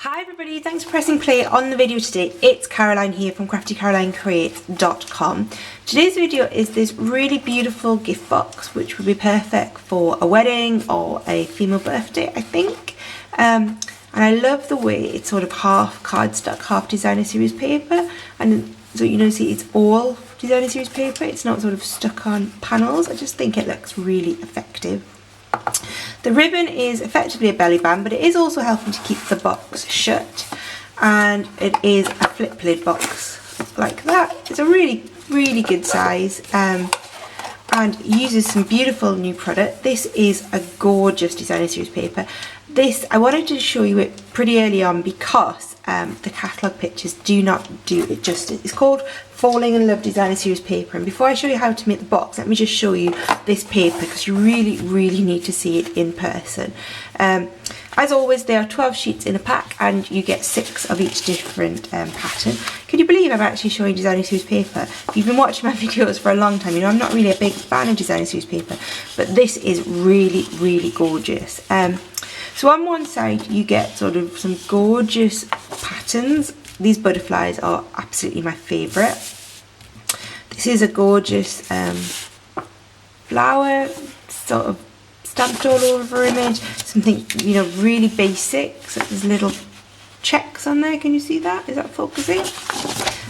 Hi everybody, thanks for pressing play on the video today. It's Caroline here from craftycarolinecreates.com. Today's video is this really beautiful gift box which would be perfect for a wedding or a female birthday, I think. And I love the way it's sort of half cardstock, half designer series paper, and so see it's all designer series paper, it's not sort of stuck on panels. I just think it looks really effective. The ribbon is effectively a belly band, but it is also helping to keep the box shut, and it is a flip lid box like that. It's a really good size and uses some beautiful new product. This is a gorgeous designer series paper. I wanted to show you it pretty early on because the catalogue pictures do not do it justice. It's called Falling in Love Designer Series paper, and before I show you how to make the box, let me just show you this paper because you really need to see it in person. As always, there are 12 sheets in a pack and you get 6 of each different pattern. Can you believe I'm actually showing designer series paper? If you've been watching my videos for a long time, you know I'm not really a big fan of designer series paper, but this is really gorgeous. So on one side you get sort of some gorgeous patterns. These butterflies are absolutely my favourite. This is a gorgeous flower, sort of stamped all over image. Something really basic. So there's little checks on there. Can you see that? Is that focusing?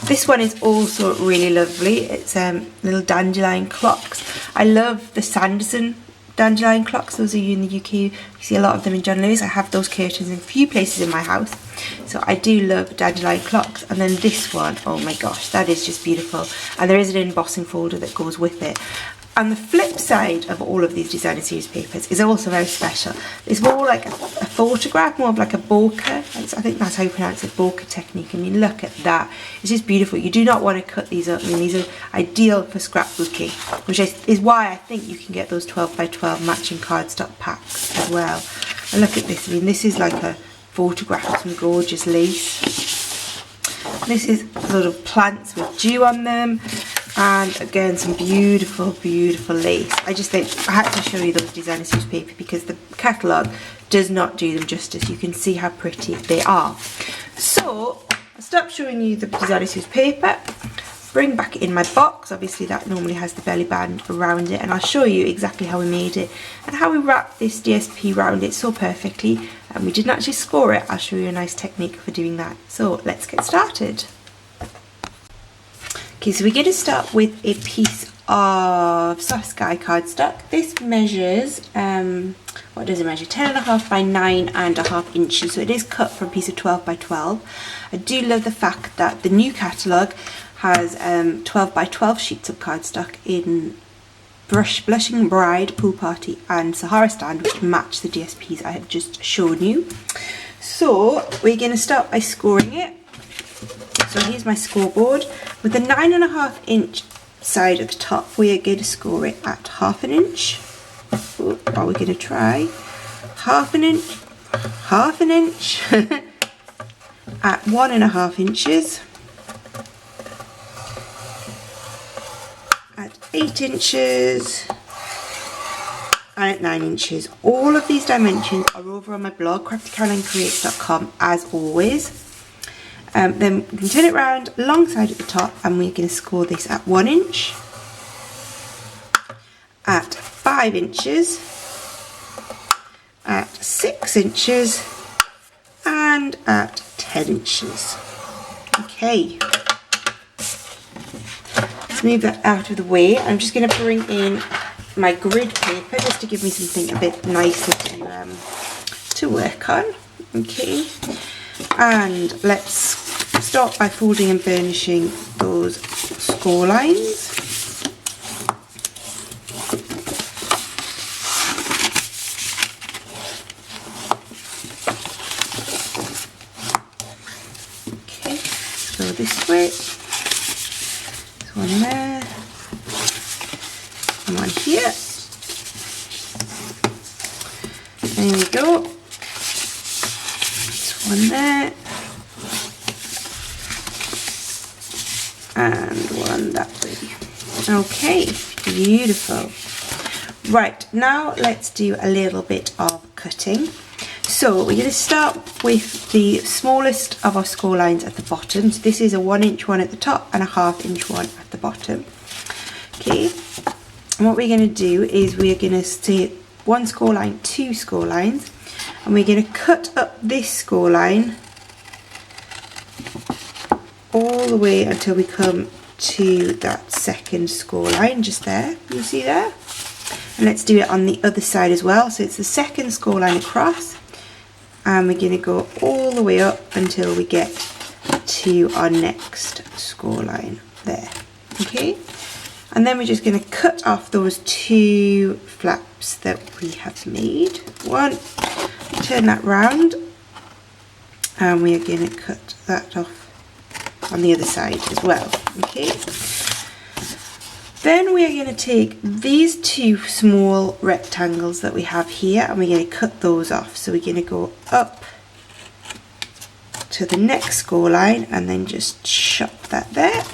This one is also really lovely. It's little dandelion clocks. I love the Sanderson dandelion clocks. Those of you in the UK, you see a lot of them in John Lewis. I have those curtains in a few places in my house, so I do love dandelion clocks. And then this one, oh my gosh, that is just beautiful, and there is an embossing folder that goes with it. And the flip side of all of these designer series papers is also very special. It's more like a photograph, more of like a bokeh. I think that's how you pronounce it, bokeh technique. I mean, look at that. It's just beautiful. You do not want to cut these up. I mean, these are ideal for scrapbooking, which is why I think you can get those 12 by 12 matching cardstock packs as well. And look at this. I mean, this is like a photograph of some gorgeous lace. This is sort of plants with dew on them. And again, some beautiful lace. I just think I had to show you those designer series paper because the catalogue does not do them justice. You can see how pretty they are. So I'll stop showing you the designer series paper, bring back in my box. Obviously that normally has the belly band around it, and I'll show you exactly how we made it and how we wrapped this DSP around it so perfectly. And we didn't actually score it. I'll show you a nice technique for doing that. So let's get started. Okay, so we're going to start with a piece of soft sky cardstock. This measures, what does it measure? 10.5 by 9.5 inches. So it is cut from a piece of 12 by 12. I do love the fact that the new catalogue has 12 by 12 sheets of cardstock in Blushing Bride, Pool Party and Sahara Stand, which match the DSPs I have just shown you. So we're going to start by scoring it. So here's my scoreboard. With the 9.5 inch side at the top, we are going to score it at 1/2 inch. Or we're going to try 1/2 inch, 1/2 inch, at 1.5 inches, at 8 inches, and at 9 inches. All of these dimensions are over on my blog, craftycarolinecreates.com, as always. Then we can turn it around alongside at the top, and we're going to score this at 1 inch, at 5 inches, at 6 inches, and at 10 inches. Okay, let's move that out of the way. I'm just going to bring in my grid paper just to give me something a bit nicer to work on. Okay, and let's start by folding and burnishing those score lines. Okay, so this way, there's one there, and one here. There we go. There's one there. And one that way. Okay, beautiful. Right, now let's do a little bit of cutting. So we're going to start with the smallest of our score lines at the bottom. So this is a 1 inch one at the top and a 1/2 inch one at the bottom. Okay, and what we're going to do is we're going to take 1 score line, 2 score lines, and we're going to cut up this score line all the way until we come to that second score line just there. You see there? And let's do it on the other side as well. So it's the second score line across, and we're going to go all the way up until we get to our next score line there. Okay, and then we're just going to cut off those 2 flaps that we have made. One, turn that round, and we are going to cut that off on the other side as well. Okay, then we are going to take these 2 small rectangles that we have here, and we're going to cut those off. So we're going to go up to the next score line and then just chop that there,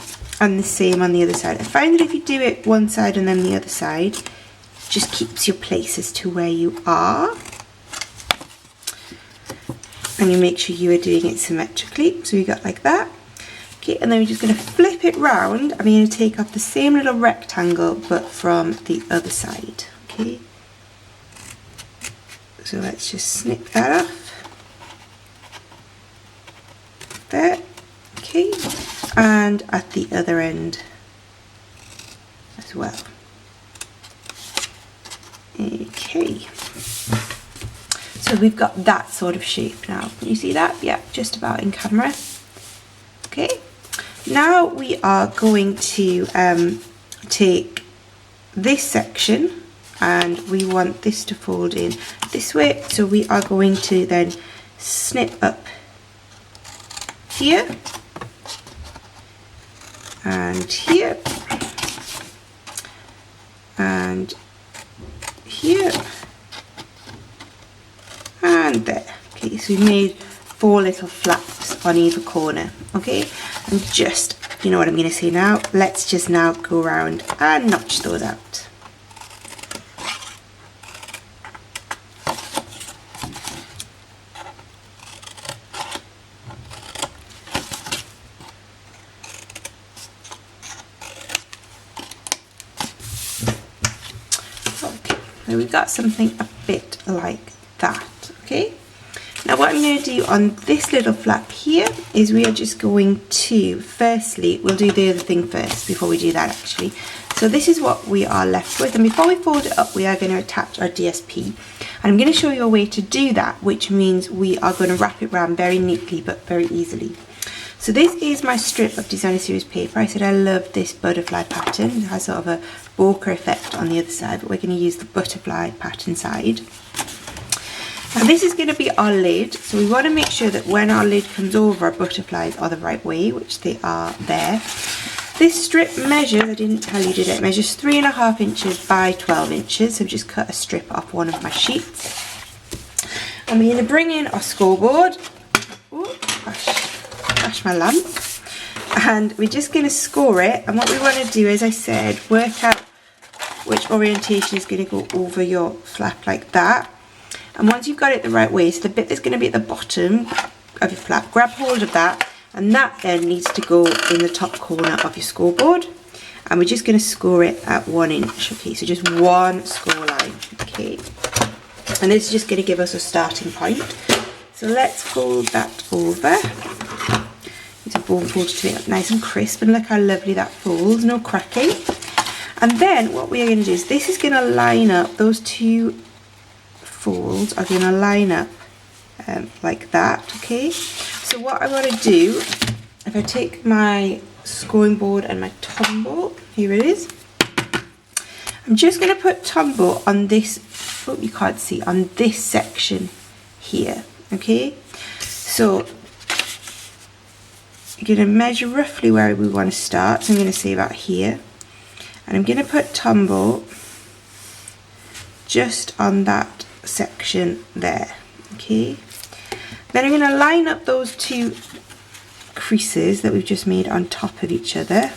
and the same on the other side. I find that if you do it one side and then the other side, it just keeps your places to where you are, and you make sure you are doing it symmetrically. So we got like that. Okay, and then we're just going to flip it round, and we're going to take off the same little rectangle but from the other side. Okay, so let's just snip that off there. Okay, and at the other end as well. Okay, so we've got that sort of shape now. Can you see that? Yeah, just about in camera. Okay, now we are going to take this section, and we want this to fold in this way. So we are going to then snip up here and here and here and there. Okay, so we made 4 little flaps on either corner. Okay, and just, you know what I'm going to say now, let's just now go around and notch those out. Okay, so we've got something a bit like that. Okay, now what I'm going to do on this little flap here is we are just going to, firstly, we'll do the other thing first before we do that actually. So this is what we are left with, and before we fold it up we are going to attach our DSP, and I'm going to show you a way to do that, which means we are going to wrap it around very neatly but very easily. So this is my strip of designer series paper. I said I love this butterfly pattern. It has sort of a bokeh effect on the other side, but we're going to use the butterfly pattern side. Now this is going to be our lid, so we want to make sure that when our lid comes over, our butterflies are the right way, which they are there. This strip measures, I didn't tell you, did it? It measures 3.5 inches by 12 inches, so I've just cut a strip off one of my sheets. And we're going to bring in our scoreboard. Ooh, gosh, my lamp. And we're just going to score it, and what we want to do, as I said, work out which orientation is going to go over your flap like that. And once you've got it the right way, so the bit that's going to be at the bottom of your flap, grab hold of that, and that then needs to go in the top corner of your scoreboard. And we're just going to score it at 1 inch. Okay, so just 1 score line. Okay, and this is just going to give us a starting point. So let's fold that over. It's a bone fold to make it nice and crisp, and look how lovely that folds, no cracking. And then what we are going to do is this is going to line up, those 2 folds are going to line up like that. Okay, so what I want to do, if I take my scoring board and my Tombow, here it is, I'm just going to put Tombow on this, oh you can't see, on this section here. Okay, so you're going to measure roughly where we want to start, so I'm going to say about here, and I'm going to put Tombow just on that section there. Okay, then I'm going to line up those 2 creases that we've just made on top of each other,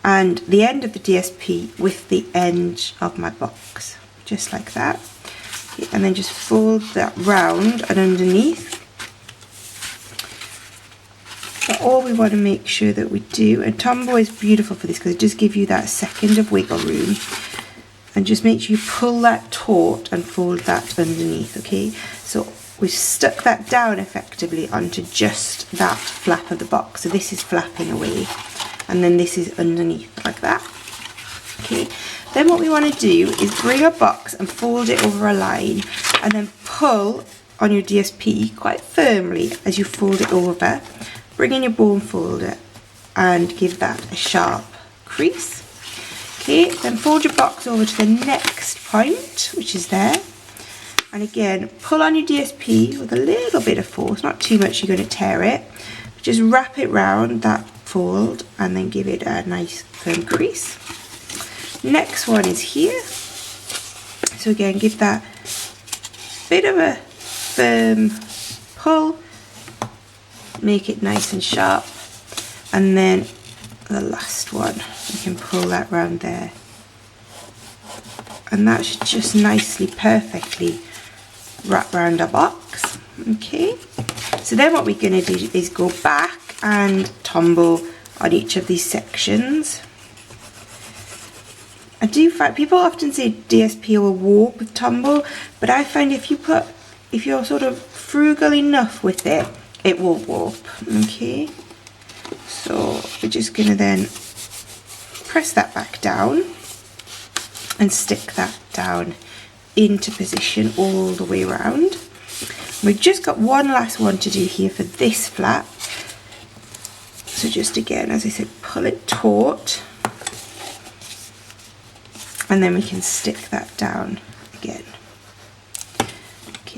and the end of the DSP with the edge of my box, just like that. Okay, and then just fold that round and underneath. But all we want to make sure that we do, and Tombow is beautiful for this because it just gives you that second of wiggle room, and just make sure you pull that taut and fold that underneath. Okay, so we've stuck that down effectively onto just that flap of the box. So this is flapping away, and then this is underneath like that. Okay, then what we want to do is bring our box and fold it over a line, and then pull on your DSP quite firmly as you fold it over. Bring in your bone folder and give that a sharp crease. Okay, then fold your box over to the next point, which is there. And again, pull on your DSP with a little bit of force, not too much, you're going to tear it. Just wrap it round that fold and then give it a nice firm crease. Next one is here. So again, give that bit of a firm pull. Make it nice and sharp, and then the last one you can pull that round there, and that should just nicely perfectly wrap around our box. Okay, so then what we're going to do is go back and Tombow on each of these sections. I do find people often say DSP will warp with Tombow, but I find if you're sort of frugal enough with it, it will warp. Okay, so we're just going to then press that back down and stick that down into position all the way around. We've just got one last one to do here for this flap, so just again, as I said, pull it taut, and then we can stick that down again.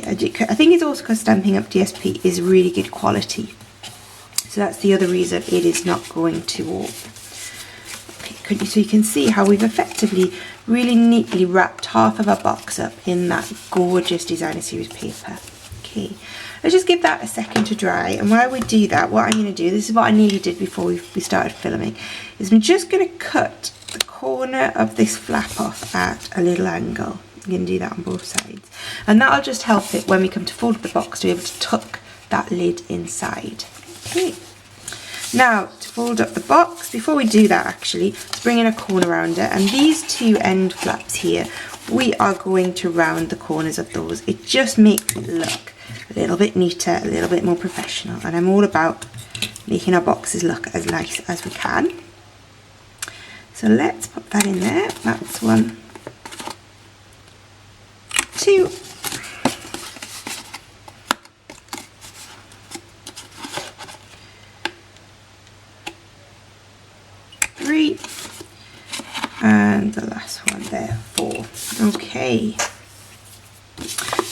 I think it's also because Stampin' Up! DSP is really good quality, so that's the other reason it is not going to warp. Okay, so you can see how we've effectively really neatly wrapped half of our box up in that gorgeous designer series paper. Okay, let's just give that a second to dry, and while we do that, what I'm going to do, this is what I nearly did before we started filming, is I'm just going to cut the corner of this flap off at a little angle. You can do that on both sides, and that'll just help it when we come to fold the box to be able to tuck that lid inside. Okay, now to fold up the box, before we do that actually, let's bring in a corner rounder, and these two end flaps here, we are going to round the corners of those. It just makes it look a little bit neater, a little bit more professional, and I'm all about making our boxes look as nice as we can. So let's pop that in there. That's 1, 2, 3, and the last one there, 4. Okay,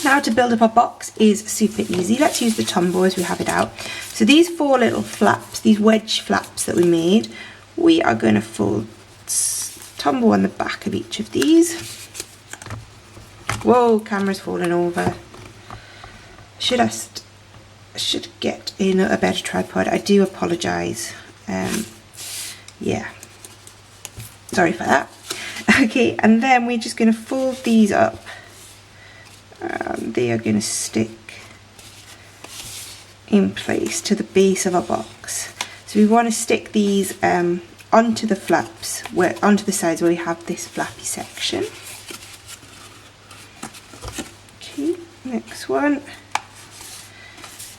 now to build up our box is super easy. Let's use the Tombow as we have it out. So these 4 little flaps, these wedge flaps that we made, we are going to fold Tombow on the back of each of these. Whoa, camera's falling over. Should get in a better tripod. I do apologise. Yeah, sorry for that. Okay, and then we're just going to fold these up. They are going to stick in place to the base of our box. So we want to stick these onto the flaps, onto the sides where we have this flappy section. Okay, next one,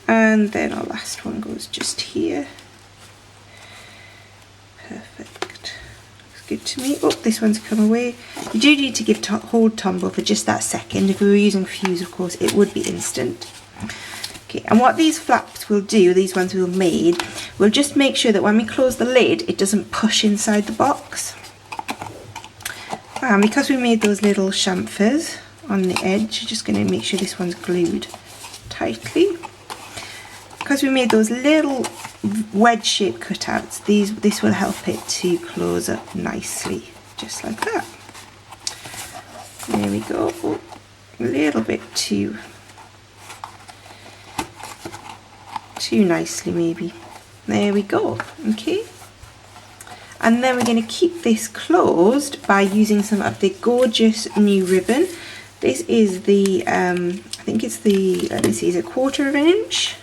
and then our last one goes just here. Perfect, looks good to me. Oh, this one's come away. You do need to give hold Tombow for just that second. If we were using fuse, of course, it would be instant. Okay, and what these flaps will do, these ones we've made, we'll just make sure that when we close the lid, it doesn't push inside the box. And because we made those little chamfers on the edge, you're just going to make sure this one's glued tightly. Because we made those little wedge shaped cutouts, this will help it to close up nicely, just like that. There we go. Oh, a little bit too nicely maybe. There we go. Okay, and then we're going to keep this closed by using some of the gorgeous new ribbon. This is the, I think it's the, let me see, is it 1/4 of an inch?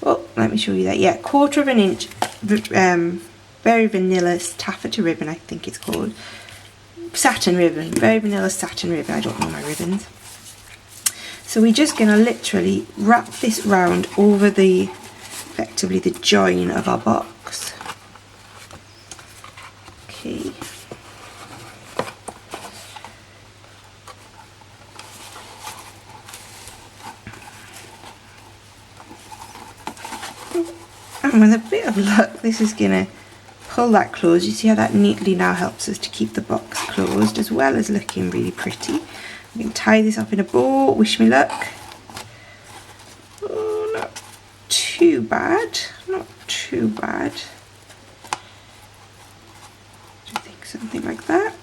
Oh, let me show you that. Yeah, 1/4 of an inch, very vanilla taffeta ribbon, I think it's called. Satin ribbon, very vanilla satin ribbon. I don't know my ribbons. So we're just going to literally wrap this round over the, effectively the join of our box. Okay. And with a bit of luck, this is going to pull that closed. You see how that neatly now helps us to keep the box closed, as well as looking really pretty. We can tie this up in a bow. Wish me luck. Oh, not too bad. Not too bad. I think something like that.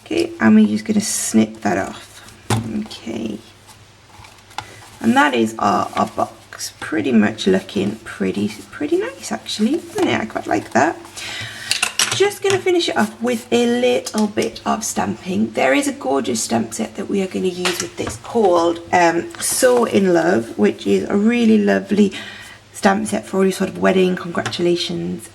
Okay, and we're just going to snip that off. Okay. And that is our box. Pretty much looking pretty nice actually, isn't it? I quite like that. Just going to finish it up with a little bit of stamping. There is a gorgeous stamp set that we are going to use with this called So In Love, which is a really lovely stamp set for all your sort of wedding, congratulations,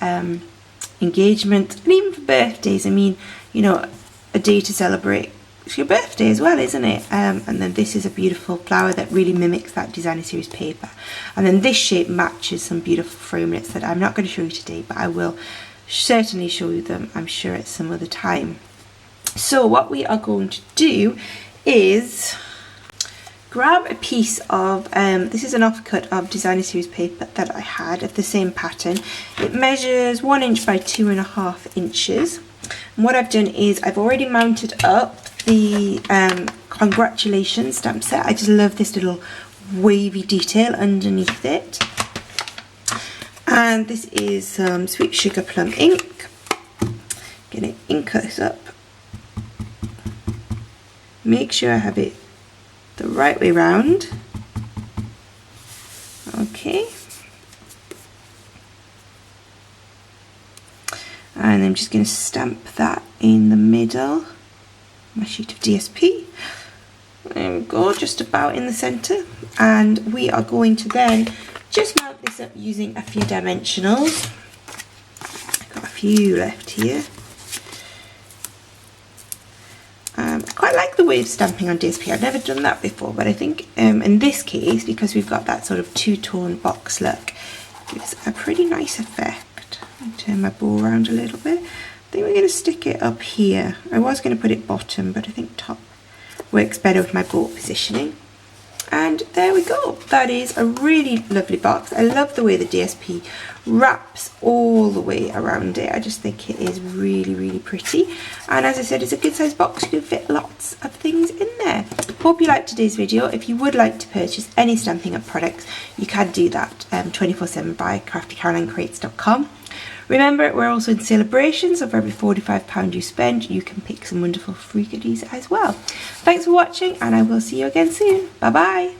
engagement, and even for birthdays. I mean, you know, a day to celebrate. It's your birthday as well, isn't it? And then this is a beautiful flower that really mimics that designer series paper. And then this shape matches some beautiful framelits that I'm not going to show you today, but I will certainly show you them, I'm sure, at some other time. So what we are going to do is grab a piece of, this is an offcut of designer series paper that I had of the same pattern. It measures 1 inch by 2.5 inches. And what I've done is I've already mounted up the congratulations stamp set. I just love this little wavy detail underneath it. And this is some Sweet Sugar Plum ink. Gonna ink this up. Make sure I have it the right way round. Okay. And I'm just going to stamp that in the middle. My sheet of DSP. There we go, just about in the centre. And we are going to then just mount this up using a few dimensionals. I've got a few left here. I quite like the way of stamping on DSP. I've never done that before, but I think in this case, because we've got that sort of two-tone box look, it gives a pretty nice effect. I'll turn my bow around a little bit. I think we're going to stick it up here. I was going to put it bottom, but I think top works better with my bow positioning. And there we go. That is a really lovely box. I love the way the DSP wraps all the way around it. I just think it is really pretty. And as I said, it's a good sized box. You can fit lots of things in there. Hope you liked today's video. If you would like to purchase any Stampin' Up products, you can do that 24/7 by craftycarolinecreates.com. Remember, we're also in celebration, so for every £45 you spend, you can pick some wonderful free goodies as well. Thanks for watching, and I will see you again soon. Bye bye.